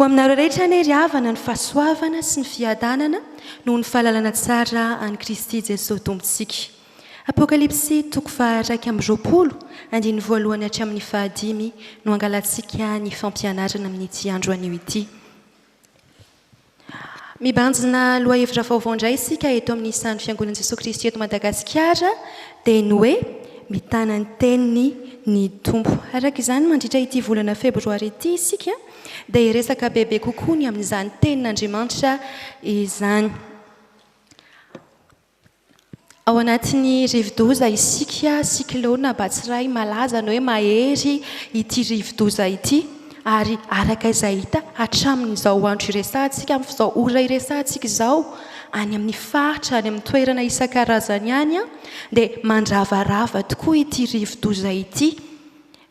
aminareo rehetra ny ry havana ny fahasoavana sy ny fiadanana noho ny fahalalana tsara any Kristy Jesosy Tompontsika. Apokalypsy toko 1:20 andiny voalohany hatry amin'ny 5 no angalantsika ny fampianarana amin'ity andro anio ity. Mibanjina lohahevitra vaovao indray isika eto amin'ny isan'ny fiangonan'i Jesosy Kristy eto Madagasikara dia ny hoe mitana ny teniny ny Tompo. Araka izany mandritra ity volana Febroary ity isika dia resaka bebe kokoa ny amin'izany tenin'Andriamanitra izany. Ao anatin'ny rivo-doza isika siklona Batsiray malaza no hoe mahery ity rivo-doza ity ary araka izay hita hatramin'izao andro iresantsika amin'izao ora iresantsika izao any amin'ny faritra any amin'ny toerana isan-karazany any dia mandravarava tokoa ity rivo-doza ity.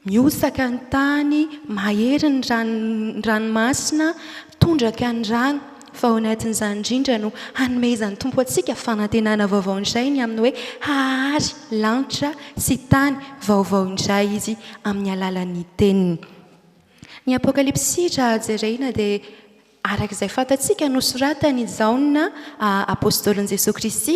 Miosaka ny tany, mahery ny ranomasina, tondraka ny rano. Fa ao anatin'izany indrindra no hanomezan'ny Tompo antsika fanantenana vaovao indray ny amin'ny hoe hahary lanitra sy tany vaovao indray izy amin'ny alalan'ny teniny. Ny Apokalypsy raha jerena dia arak'izay fantatsika nosoratany izaona apôstôlin'i Jesosy Kristy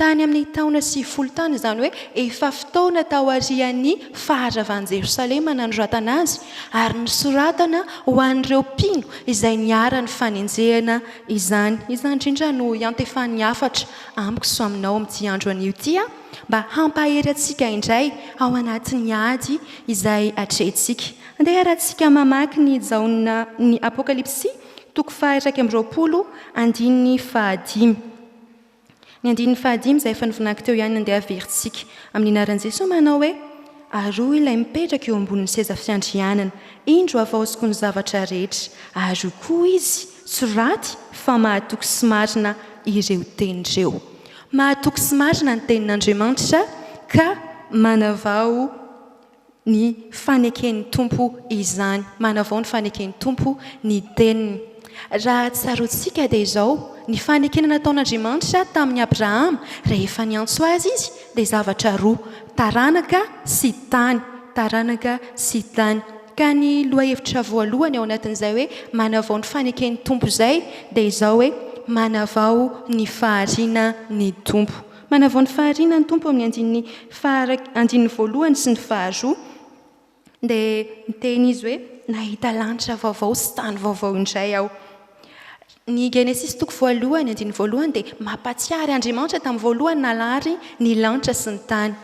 tany amin'ny taona 10 taona izany hoe efa fotoana tao aorian'ny faharavan'i Jerosalema nanoratana azy ary nisoratana ho an'ireo mpino izay niara ny fanenjehana izany. Izany indrindra no iantefan'ny hafatra amiko sy aminao amin'ity andro anio ity mba hampahery antsika indray ao anatin'ny ady izay atrehintsika. Andeha arahantsika mamaky ny zaona ny Apokalypsy toko 1:20 andiny 5. Ny andiny 5 izay efa nivonaky teo ihany andeha averintsika amin'ny anaran'i Jesosy manao hoe aroa ilay mipetraka eo ambonin'ny seza fiandrianana, Indro avaoziko ny zavatra rehetra, ary koa izy soraty fa mahatoky sy marina ireo tenireo. Mahatoky sy marina ny tenin'Andriamanitra ka manavao ny faneken'ny Tompo izany, manavao ny faneken'ny Tompo ny teniny. Raha tsaroantsika dia izao ny fanekena nataon'Andriamanitra tamin'ny Abrahama rehefa niantso azy izy dia zavatra roa, taranaka sy tany, taranaka sy tany. Ka ny lohahevitra voalohany ao anatin'izay hoe manavao ny faneken'ny Tompo izay dia izao hoe manavao ny fahariana ny Tompo. Manavao ny fahariana ny Tompo amin'ny andiny voalohany sy ny faharoa dia miteny izy hoe nahita lanitra vaovao sy tany vaovao indray aho. Ny Genesis toko voalohany andiny voalohany dia mampatsiary Andriamanitra tamin'ny voalohany nalary ny lanitra sy ny tany.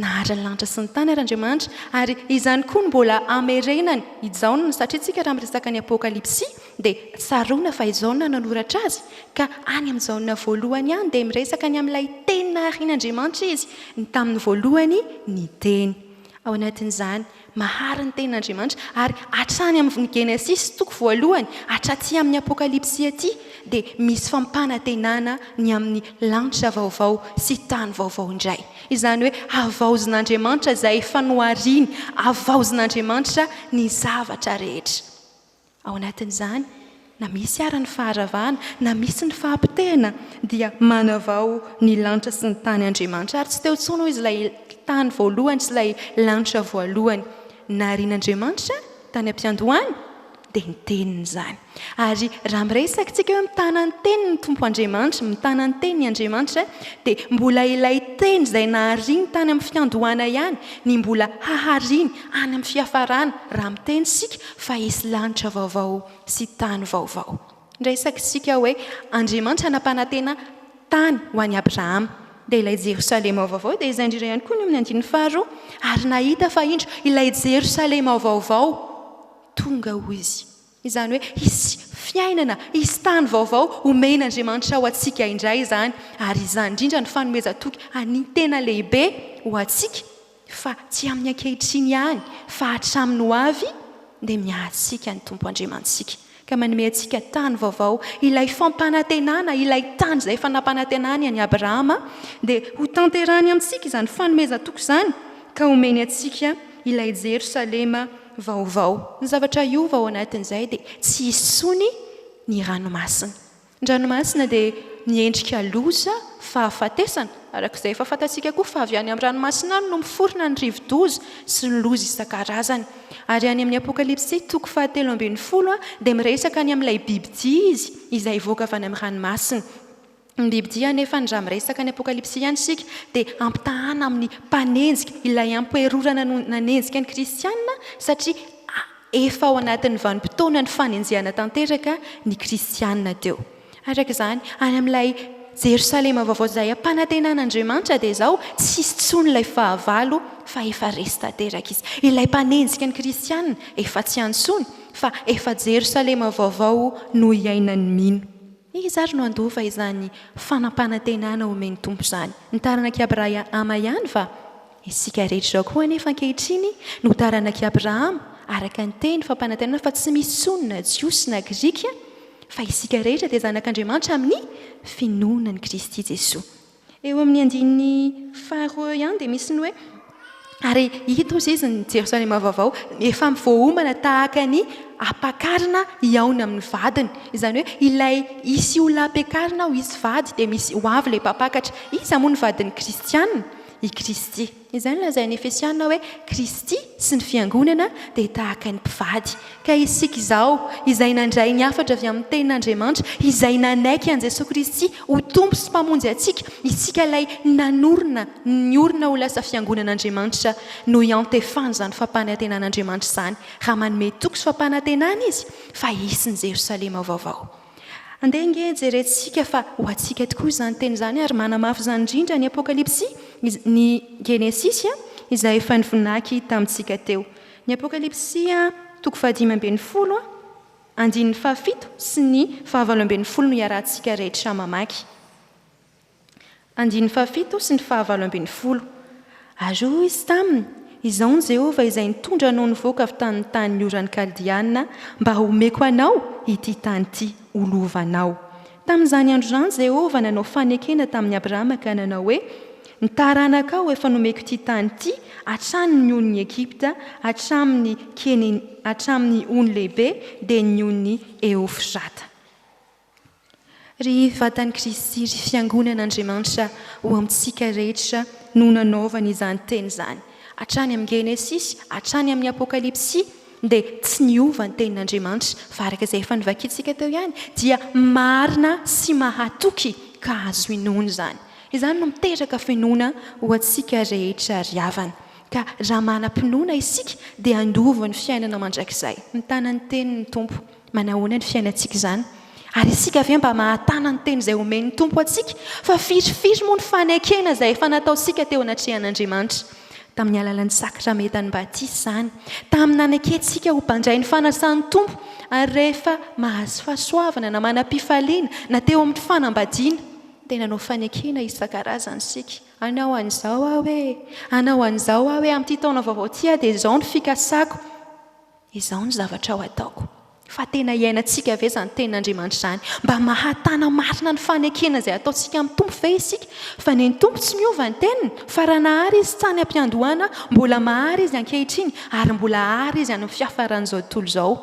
Nahary ny lanitra sy ny tany ary Andriamanitra ary izany koa no mbola amerenany ijaonana satria tsika raha miresaka ny Apokalypsy dia tsaroana fa ijaonana nanoratra azy ka any amin'ny zaona voalohany ihany dia miresaka ny amin'ilay teny naharian'Andriamanitra izy ny tamin'ny voalohany ny teny. Ao anatin'izany mahary ny tenin'Andriamanitra ary hatrany amin'ny Genesis toko voalohany hatraty amin'ny Apokalypsy aty dia misy fampanantenana ny amin'ny lanitra vaovao sy tany vaovao indray. Izany hoe avaozin'Andriamanitra izay efa nohariany, avaozin'Andriamanitra ny zavatra rehetra. Ao anatin'izany na misy ara-ny faharavana na misy ny fahampitehana dia manavao ny lanitra sy ny tany Andriamanitra ary tsy teo intsony izy ilay tany voalohany sy ilay lanitra voalohany. Naharian'Andriamanitra tany am-piandohany dia ny teniny izany. Ary raha miresaka tsika hoe mitana ny teniny ny Tompo Andriamanitra, mitana ny teniny Andriamanitra dia mbola ilay teny izay nahariany tany amin'ny fiandohana ihany ny mbola hahariany any amin'ny fiafarana raha miteny sika fa hisy lanitra vaovao sy tany vaovao. Miresaka sika hoe Andriamanitra nampanantena tany ho an'i Abrahama dia ilay Jerosalema vaovao dia izay indrindra ihany koa ny amin'ny andiny faharoa ary nahita fa Indro ilay Jerosalema vaovao tonga ho izy. Izany hoe hisy fiainana, hisy tany vaovao omen'Andriamanitra ho antsika indray izany ary izany indrindra ny fanomezan-toky any tena lehibe ho antsika fa tsy amin'ny ankehitriny ihany fa hatramin'ny ho avy dia miahantsika ny Tompo Andriamantsika ka manome antsika tany vaovao ilay fampanantenana ilay tany izay efa nampanantenany any Abrahama dia ho tanterany amintsika izany fanomezan-toky izany ka omeny antsika ilay Jerosalema vaovao. Ny zavatra iova ao anatin'izay dia tsy hisony ny ranomasina. Ny ranomasina dia miendrika loza fahafatesana arak'izay efa fantatsika koa fa avy any amin'ny ranomasina no miforona ny rivo-doza sy ny loza isan-karazany. Ary any amin'ny Apokalypsy 3:17 dia miresaka any amin'ilay bibidia izy izay voaka avy any amin'ny ranomasina. Ny bibidia nefa ny raha miresaka ny Apokalypsy ihany sika dia ampitahana amin'ny mpanenjika ilay ampiherorana nanenjika ny kristianina satria efa ao anatin'ny vanim-potoana ny fanenjehana tanteraka ny kristianina teo. Arak'izany any amin'ilay Jerosalema vaovao izay ampanantenan'Andriamanitra dia izao tsisy tsony ilay fahavalo fa efa resy tanteraka izy. Ilay mpanenjika ny kristianina efa tsy antsony fa efa Jerosalema vaovao no iainany mino. Izy ary no andova izany fanampanantenana omeny Tompo izany. Ny taranaky Abrahama ihany fa isika rehetra koa anefa ankehitriny no taranaky Abrahama araka ny teny fampanantenana fa tsy misy tsony na jiosy na grika fa isika rehetra dia zanak'Andriamanitra amin'ny finoana ny Kristy Jesoa. Eo amin'ny andiny faharoa ihany dia misy ny hoe ary hita ozy izy ny Jerosalema vaovao efa mivoaomana tahaka ny ampakarina iaona amin'ny vadiny. Izany hoe ilay isy olona ampiakarina ho izy vady dia misy ho avy ilay mpampakatra. Iza moa ny vadin'ny kristianina? I Kristy. Izany lazain'ny Efesianina hoe Kristy sy ny fiangonana dia tahaka ny mpivady. Ka isika izao izay nandray ny hafatra avy amin'ny tenin'Andriamanitra, izay nanaiky an Jesosy Kristy ho tompo sy mpamonjy antsika, isika ilay niorina ho lasa fiangonan'Andriamanitra no iantefany izany fampanantenan'Andriamanitra izany. Raha manome toky sy fampanantenana izy fa hisy ny Jerosalema vaovao. Andeha nge jerentsika fa ho antsika tokoa izany teny izany ary manamafy izany indrindra ny Apokalypsy, ny Genesisy izay efa nivonaky tamintsika teo. Ny Apokalypsy 3:15, 17 sy ny 17 no iarahantsika rehetra mamaky. 17 sy ny 17. Ary hoy izy taminy, izao ny Jehova izay nitondra anao nivoaka avy tamin'ny tany oran'ny Kaldiana mba homeko anao ity tany ity olovanao. Tamin'izany andro izany Jehova nanao fanekena tamin'ny Abrahama ka nanao hoe ny taranakao efa nomeko ity tany ity hatrany ny on'ny Egipta hatramin'ny ony lehibe dia ny on'ny Eofrata. Ry vatan'i Kristy, ry fiangonan'Andriamanitra ho amintsika rehetra no nanaovana izany teny izany. Hatrany amin'ny Genesisy, hatrany amin'ny Apokalypsy dia tsy niova ny tenin'Andriamanitra fa araka izay efa nivakiantsika teo ihany dia marina sy mahatoky ka azo inoana izany. Izany no miteraka finoana ho antsika rehetra riavana. Ka raha manam-pinoana isika dia andova ny fiainana mandrakizay. Mitana ny tenin'ny Tompo, manahoana ny fiainantsika izany. Ary isika avy mba mahatana ny teny izay omen'ny Tompo antsika fa firy moa ny fanekena izay efa nataontsika teo anatrehan'Andriamanitra. Tamin'ny alalan'ny sakramentany batisy izany, tamin'ny nanaketsika ho mpandray ny fanasan'ny Tompo ary rehefa mahazo fahasoavana na manam-pifaliana na teo amin'ny fanambadiana dia nanao fanekena isan-karazany isika. Anao an'izao aho hoe, anao an'izao aho hoe amin'ity taona vaovao ity dia izao ny fikasako, izao ny zavatra ho ataoko. Fa tena iainantsika ve izany tenin'Andriamanitra izany mba mahatana marina ny fanekena izay ataontsika amin'ny Tompo ve isika? Fa ny Tompo tsy miova ny teniny fa raha nahary izy tany am-piandohana mbola mahary izy ankehitriny ary mbola hary izy amin'ny fiafaran'izao tontolo izao.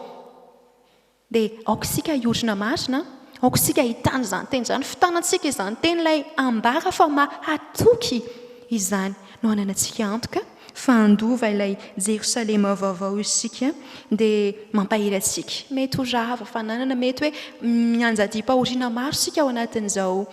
Dia aoka isika hiorina marina, aoka isika hitany izany teny izany, fitanantsika izany teny ilay ambara fa mahatoky izany. No ananantsika antoka fa andova ilay Jerosalema vaovao isika dia mampahiry antsika. Mety ho rava fananana, mety hoe mianjadiam-pahoriana maro isika ao anatin'izao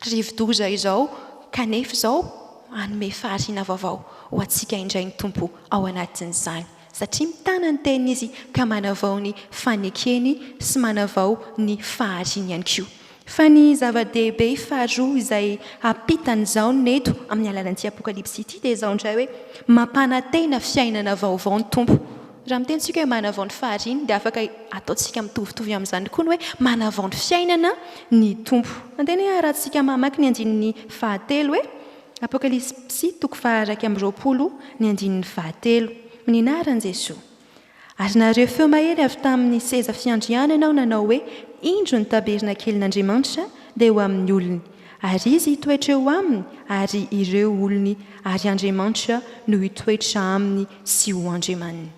rivo-doza izao, kanefa izao hanome fahariana vaovao ho antsika indray ny Tompo ao anatin'izany. Satria mitana ny teny izy ka manavao ny fanekeny sy manavao ny fahariana ihany koa. Fa ny zava-dehibe faharoa izay ampitany izao neto amin'ny alalan'ity Apokalypsy ity dia izao indray hoe mampanantena fiainana vaovao ny Tompo. Raha mitentsika hoe manavao ny fahariana dia afaka ataontsika mitovitovy amin'izany koa ny hoe manavao ny fiainana ny Tompo. Anteny arahantsika mamaky ny andinin'ny 9 hoe Apokalypsy 1:20, ny andinin'ny 9. Ninaran'i Jesoa. Ary nareo feo mahery avy tamin'ny seza fiandrianana nanao hoe Indro ny tabernakelin'Andriamanitra dia ho amin'ny olony, ary izy hitoetra eo aminy ary ireo olony, ary Andriamanitra no hitoetra aminy sy ho Andriamaniny.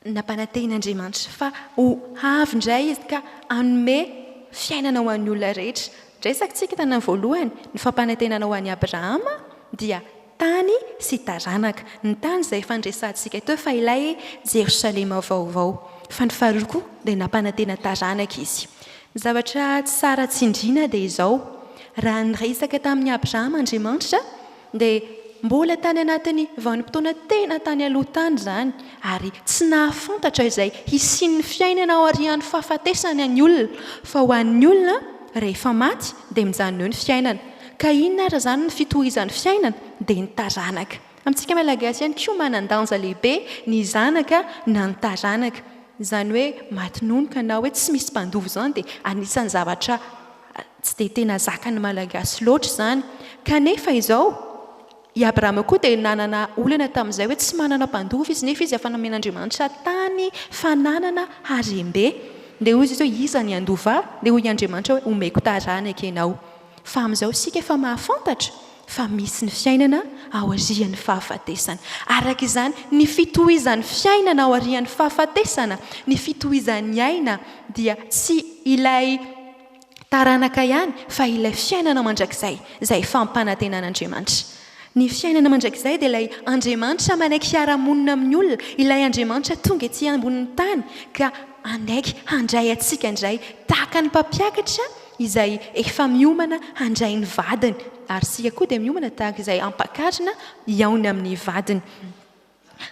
Nampananten'Andriamanitra fa ho avy indray izy ka hanome fiainana ho an'ny olona rehetra Resakantsika tany voalohany ny fampanantenana ho an'i Abrahama dia tany sy taranaka. Ny tany izay fandresantsika teo fa ilay Jerosalema vaovao. Fa ny faharoa koa dia nampanantena taranaka izy. Ny zavatra tsara tsindriana dia izao. Raha niresaka tamin'ny Abrahama Andriamanitra dia mbola tany anatin'ny vanim-potoana tena tany aloha tany izany ary tsy nahafantatra izay hisian'ny fiainana ao arian'ny fahafatesany ny olona fa ho an'ny olona rehefa maty dia mijanona eo ny fiainana. Ka inona ary izany ny fitohizan'ny fiainana dia ny taranaka. Amintsika malagasy ihany koa manan-danja lehibe ny zanaka na ny taranaka. Izany hoe maty-nonoka na hoe tsy misy mpandovy izany dia anisan'ny zavatra tsy dia tena zakan'ny malagasy loatra izany. Kanefa izao i Abrahama koa dia nanana olana tamin'izay hoe tsy manana mpandovy izy nefa izy efa namen'Andriamanitra tany fananana harembe. Dia hoy izy hoe iza ny andova dia hoy Andriamanitra hoe omeko taranaka ianao. Fa amin'izao isika efa mahafantatra fa misy ny fiainana ao arian'ny fahafatesana. Araka izany ny fitohizan'ny fiainana ao arian'ny fahafatesana, ny fitohizan'ny aina dia tsy ilay taranaka ihany fa ilay fiainana mandrakizay izay fampanantenan'Andriamanitra. Ny fiainana mandrakizay dia ilay Andriamanitra manaiky hiara-monina amin'ny olona, ilay Andriamanitra tonga ety ambonin'ny tany ka anaiky handray atsika indray tahaka ny mpampiakatra izay efa miomana handray ny vadiny ary sika koa dia miomana tahaka izay ampakarina hiaony amin'ny vadiny.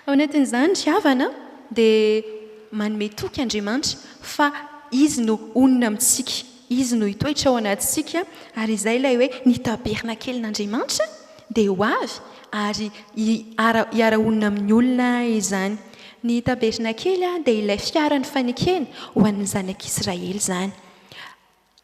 Ao anatin'izany ny havana dia manome toky Andriamanitra fa izy no onona amintsika, izy no hitoetra ao anatintsika ary izay ilay hoe ny tabernakelin'Andriamanitra dia ho avy ary hiara-onina amin'ny olona izany. Ny tabernakely dia ilay fiaran'ny fanekena ho an'ny zanak'Israely izany.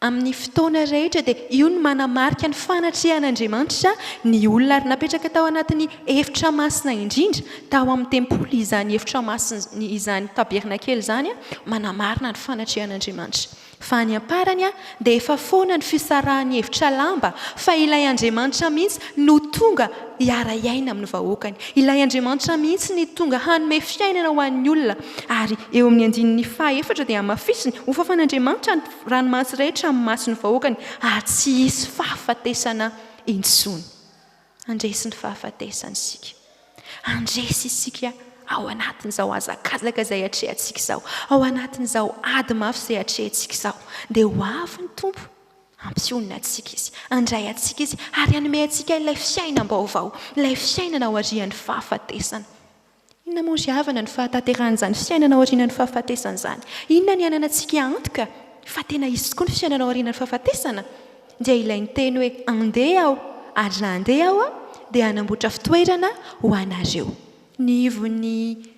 Amin'ny fotoana rehetra dia io no manamarika ny fanatrehan'Andriamanitra ny olona ary napetraka tao anatin'ny efitra masina indrindra tao amin'ny tempoly izany efitra masina izany tabernakely izany manamarina ny fanatrehan'Andriamanitra. Fa ny amparany dia efa foana ny fisarahan'ny efitra lamba fa ilay Andriamanitra mihitsy no tonga hiara-iaina amin'ny vahoakany. Ilay Andriamanitra mihitsy ny tonga hanome fiainana ho an'ny olona ary eo amin'ny andininy fahaefatra dia hamafisiny ho fafan'Andriamanitra ny ranomasina rehetra amin'ny mason'ny vahoakany ary tsy hisy fahafatesana intsony. Andresy ny fahafatesana isika. Andresy isika ao anatin'izao hazakazaka izay hatrehantsika izao, ao anatin'izao ady mafy izay hatrehantsika izao, dia ho avy ny Tompo ampionina antsika izy, handray antsika izy ary hanome antsika ilay fiainam-baovao, ilay fiainana ao arian'ny fahafatesana. Inona moa ry havana ny fahatanteran'izany fiainana ao arian'ny fahafatesana izany? Inona ny ananantsika antoka fa tena izy tokoa ny fiainana ao arian'ny fahafatesana? Dia ilay ny teny hoe andeha aho ary raha andeha aho dia hanamboatra fitoerana ho anareo. Ny ivon'ny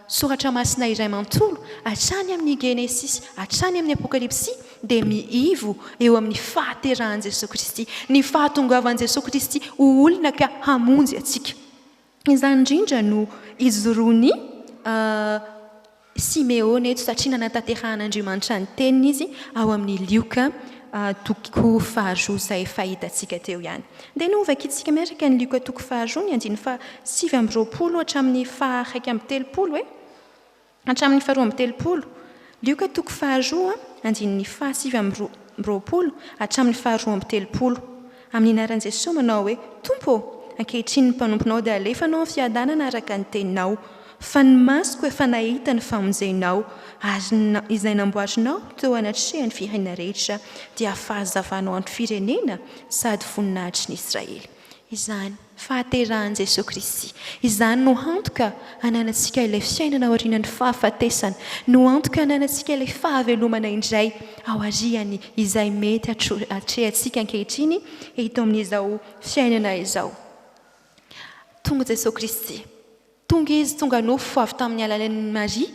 soratra masina iray manontolo hatrany amin'ny Genesis hatrany amin'ny Apokalypsy dia miivo eo amin'ny fahaterahan'i Jesosy Kristy, ny fahatongavan'i Jesosy Kristy ho olona ka hamonjy antsika. Izany indrindra no izoroany Simeona eto satria nanantanterahana ny teniny izy ao amin'ny Lioka toko faharoa izay fahitantsika teo ihany. Dia novakitsika miaraka ny Lioka toko faharoa ny andiny fa 7:20 hatramin'ny faha-1 amby 30 hatramin'ny faha-2 amby 30. Lioka toko faharoa andiny faha 7:20 hatramin'ny faha-2 amby 30. Amin'ny anaran'i Jesosy manao hoe Tompo, ankehitriny ny mpanomponao dia alefanao ny fiadanana araka ny teninao. Fa ny masoko efa nahita ny famonjenao ary izay namboatrinao teo anatrehany firenena rehetra dia fahazavanao an'ny firenena sady voninahitry ny Israely. Izany fahaterahan'i Jesosy Kristy. Izany no antoka hananantsika ilay fiainana ao arian'ny fahafatesana, no antoka hananantsika ilay fahavelomana indray ao ariany izay mety hatrehantsika ankehitriny eto amin'izao fiainana izao. Tonga Jesosy Kristy. Tonga izy tonga nofo avy tamin'ny alalan'i Maria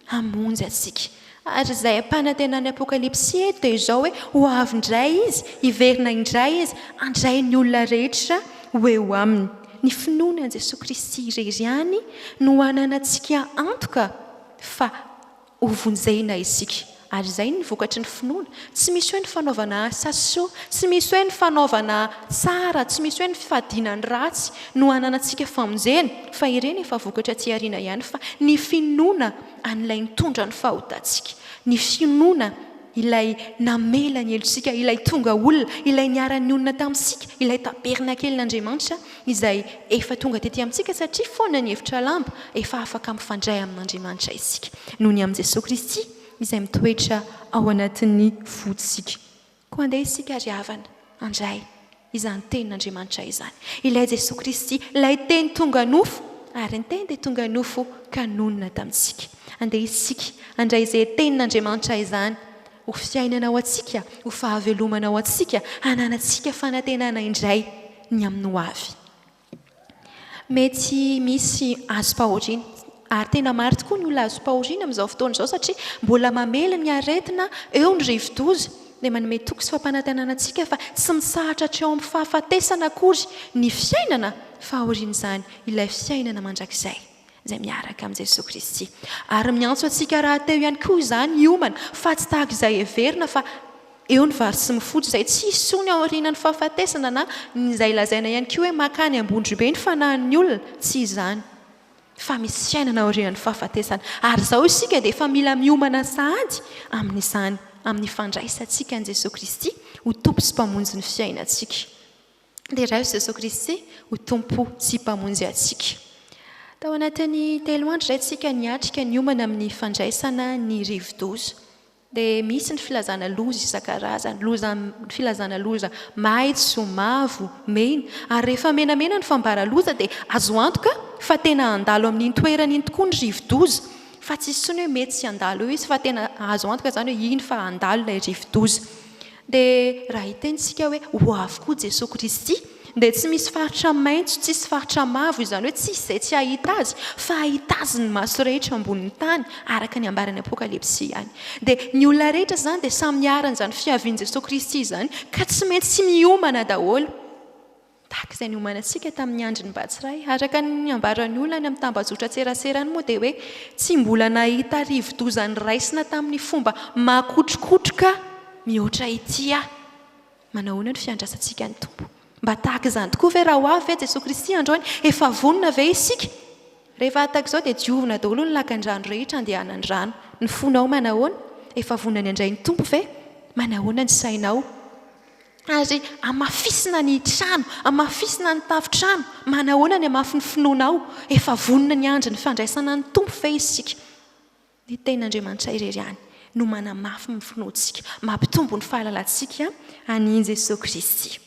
hamonjy antsika. Ary izay ampanantenan'ny Apokalypsy eto dia izao hoe ho avy indray izy, hiverina indray izy, handray ny olona rehetra ho eo aminy. Ny finoanan'i Jesosy Kristy irery ihany no hananantsika antoka fa ho vonjena isika. Ary izay ny vokatry ny finoana. Tsy misy hoe ny fanaovana asa soa, tsy misy hoe ny fanaovana tsara, tsy misy hoe ny fihadiana ny ratsy no hananantsika famonjena, fa ireny efa vokatra aty aoriana ihany fa ny finoana an'ilay nitondra ny fahotantsika. Ny finoana ilay namela ny elosika, ilay tonga olona, ilay niara-ny olona tamintsika, ilay tabernakelin'Andriamanitra izay efa tonga tetỳ amintsika satria foana ny hevitra lamba efa afaka mifandray amin'Andriamanitra isika. Noho ny amin'i Jesosy Kristy izay mitoetra ao anatin'ny vodisika. Koa andeha isika ry havana andray izany tenin'Andriamanitra izany. Ilay Jesosy Kristy, ilay teny tonga nofo, ary ny teny dia tonga nofo ka nonina tamintsika. Andeha isika andray izay tenin'Andriamanitra izany ho fiainana ao atsika, ho fahavelomana ao atsika, hananantsika fanantenana indray ny amin'ny ho avy. Mety misy azo pahoriana, ary tena maro tokoa ny olona azo pahoriana amin'izao fotoana izao satria mbola mamela ny aretina eo ny rivo-doza dia manome toky sy fampanantenana antsika fa tsy misahatra hatreo amin'ny fahafatesana akory ny fiainana fahoriana izany, ilay fiainana mandrakizay izay miaraka amin'i Jesosy Kristy. Ary miantso antsika raha teo ihany koa izany hiomana fa tsy tahaka izay heverina fa eo ny vary sy mifotsy izay tsy isony ao aorianany fahafatesana na izay lazaina ihany koa hoe makany ambondro be ny fanahin'ny olona, tsy izany. Fa misy fiainana ao aorianany fahafatesana. Ary izao isika dia efa mila miomana sahady amin'izany, amin'ny fandraisantsika an'i Jesosy Kristy ho tompo sy mpamonjy ny fiainantsika. Dia raha Jesosy Kristy ho tompo sy mpamonjy antsika. Tao anatin'ny 3 andro izay tsika niatrika niomana amin'ny fandraisana ny rivo-doza. Dia misy ny filazana loza isan-karazany, filazana loza maitso, mavo, mena. Ary rehefa menamena ny fambara-loza dia azo antoka fa tena handalo amin'iny toerana iny tokoa ny rivo-doza. Fa tsy isony hoe mety sy handalo eo izy fa tena azo antoka izany hoe iny fa handalo ilay rivo-doza. Dia raha hitentsika hoe ho avokoa Jesosy Kristy dia tsy misy faritra maitso, tsisy faritra mavo izany hoe tsisy izay tsy ahita azy fa ahita azy ny maso rehetra ambonin'ny tany araka ny ambaran'ny Apokalypsy ihany. Dia ny olona rehetra izany dia samy miaran'izany fiavian'i Jesosy Kristy izany ka tsy maintsy tsy miomana daholo. Tahaka izay niomana antsika tamin'ny andriny batsiray araka ny ambaran'ny olona ny amin'ny tambazotra tserasera moa dia hoe tsy mbola nahita rivo-doza raisina tamin'ny fomba makotrokotroka mihoatra ity aho. Manahoana ny fiandrasantsika ny Tompo. Mba tahaka izany tokoa ve raha ho avy ve Jesosy Kristy androany efa vonona ve isika? Rehefa tahaka izao dia diovina daholo ny lakan-drano rehetra andehanany rano. Ny fonao manahoana? Efa vonona ny andray ny Tompo ve? Manahoana ny sainao? Ary amafisina ny trano, amafisina ny tafitrano, manahoana ny amafy ny finoanao? Efa vonona ny andro ny fandraisana ny Tompo ve isika? Ny tenin'Andriamanitra irery ihany no manamafy ny finoantsika, mampitombo ny fahalalantsika an'i Jesosy Kristy.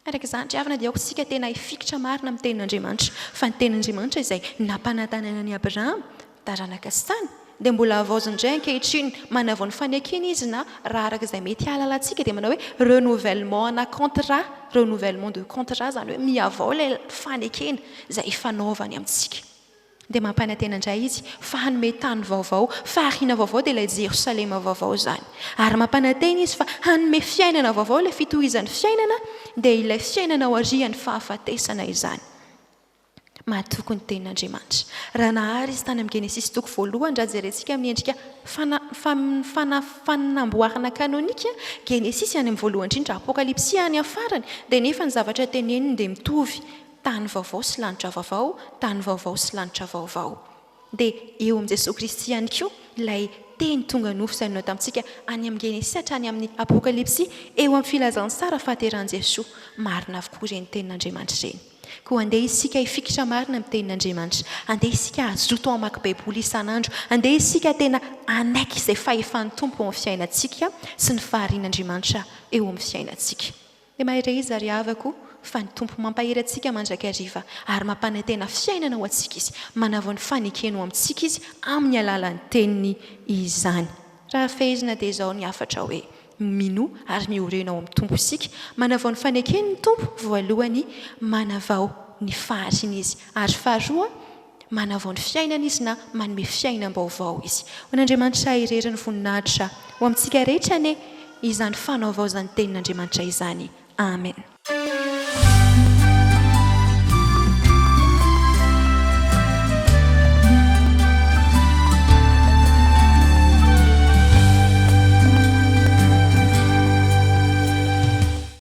Araka izany riavana dia aoka tena hifikitra marina amin'ny tenin'Andriamanitra fa ny tenin'Andriamanitra izay nampanantenana ny Abrahama taranaka sy tany dia mbola avaoziny indray ankehitriny manavao ny fanekena izy na raha araka izay mety halalantsika dia manao hoe renouvellement na contrat, renouvellement de contrat izany hoe miavao ilay fanekena izay fanaovany amintsika. Dia mampanantena indray izy fa hanome tany vaovao, fahariana vaovao dia ilay Jerosalema vaovao izany. Ary mampanantena izy fa hanome fiainana vaovao ilay fitohizan'ny fiainana dia ilay fiainana ao aorian'ny fahafatesana izany. Mahatoky ny tenin'Andriamanitra. Raha nahary izy tany amin'ny Genesis toko voalohany raha jerentsika amin'ny endrika fanamboarana kanonika, Genesis any amin'ny voalohany indrindra, Apokalypsy any afarany, dia nefa ny zavatra teneniny dia mitovy. Tany vaovao sy lanitra vaovao, tany vaovao sy lanitra vaovao. Dia eo amin'i Jesosy Kristy ihany koa ilay teny tonga nofo izay nao tamintsika any amin'ny Genesis hatrany amin'ny Apokalypsy eo amin'ny filazan'ny sara fahateran'i Jesosy. Marina avokoa ireny tenin'Andriamanitra ireny. Koa andeha isika hifikitra marina amin'ny tenin'Andriamanitra. Andeha isika azoto amaky baiboly isan'andro. Andeha isika tena anaiky izay fahefan'ny Tompo amin'ny fiainantsika sy ny faharian'Andriamanitra eo amin'ny fiainantsika. Dia mahery izy ary havako fa ny Tompo mampahery antsika mandrakariva ary mampanantena fiainana ao antsika izy, manavao ny fanekena ao amintsika izy amin'ny alalan'ny teniny izany. Raha fehezina dia izao ny hafatra hoe mino ary miorena ao amin'ny Tompo isika, manavao ny fanekena ny Tompo voalohany, manavao ny fahariana izy ary faharoa manavao ny fiainana izy na manome fiainan-baovao izy. Ho an'Andriamanitra irery ny voninahitra ho amintsika rehetra ane izany fanaovaozan'ny tenin'Andriamanitra izany. Amen.